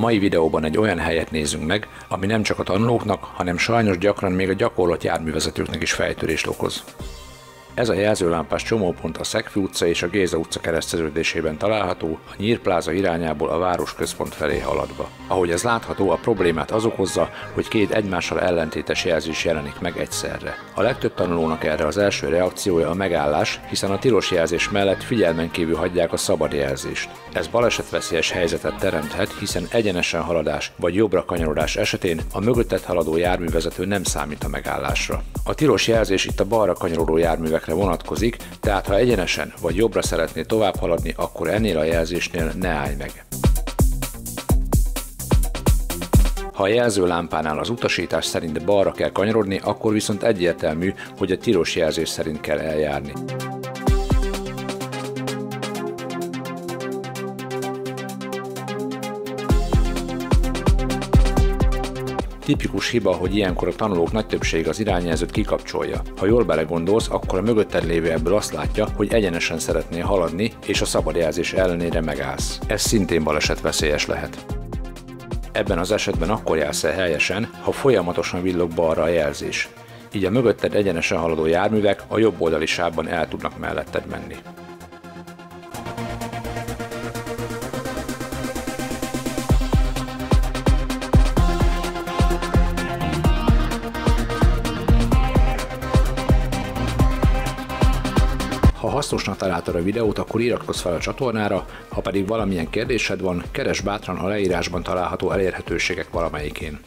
mai videóban egy olyan helyet nézzünk meg, ami nem csak a tanulóknak, hanem sajnos gyakran még a gyakorlott járművezetőknek is fejtörést okoz. Ez a jelzőlámpás csomópont a Szegfű utca és a Géza utca kereszteződésében található, a Nyír pláza irányából a városközpont felé haladva. Ahogy ez látható, a problémát az okozza, hogy két egymással ellentétes jelzés jelenik meg egyszerre. A legtöbb tanulónak erre az első reakciója a megállás, hiszen a tilos jelzés mellett figyelmen kívül hagyják a szabad jelzést. Ez balesetveszélyes helyzetet teremthet, hiszen egyenesen haladás vagy jobbra kanyarodás esetén a mögötted haladó járművezető nem számít a megállásra. A tilos jelzés itt a balra kanyarodó járművekre vonatkozik, tehát ha egyenesen vagy jobbra szeretnél tovább haladni, akkor ennél a jelzésnél ne állj meg. Ha a jelzőlámpánál az utasítás szerint balra kell kanyarodni, akkor viszont egyértelmű, hogy a tilos jelzés szerint kell eljárni. Tipikus hiba, hogy ilyenkor a tanulók nagy többsége az irányjelzőt kikapcsolja. Ha jól belegondolsz, akkor a mögötted lévő ebből azt látja, hogy egyenesen szeretnél haladni, és a szabad jelzés ellenére megállsz. Ez szintén balesetveszélyes lehet. Ebben az esetben akkor jársz el helyesen, ha folyamatosan villog balra a jelzés. Így a mögötted egyenesen haladó járművek a jobb oldali sávban el tudnak melletted menni. Ha hasznosnak találtad a videót, akkor iratkozz fel a csatornára, ha pedig valamilyen kérdésed van, keresd bátran a leírásban található elérhetőségek valamelyikén.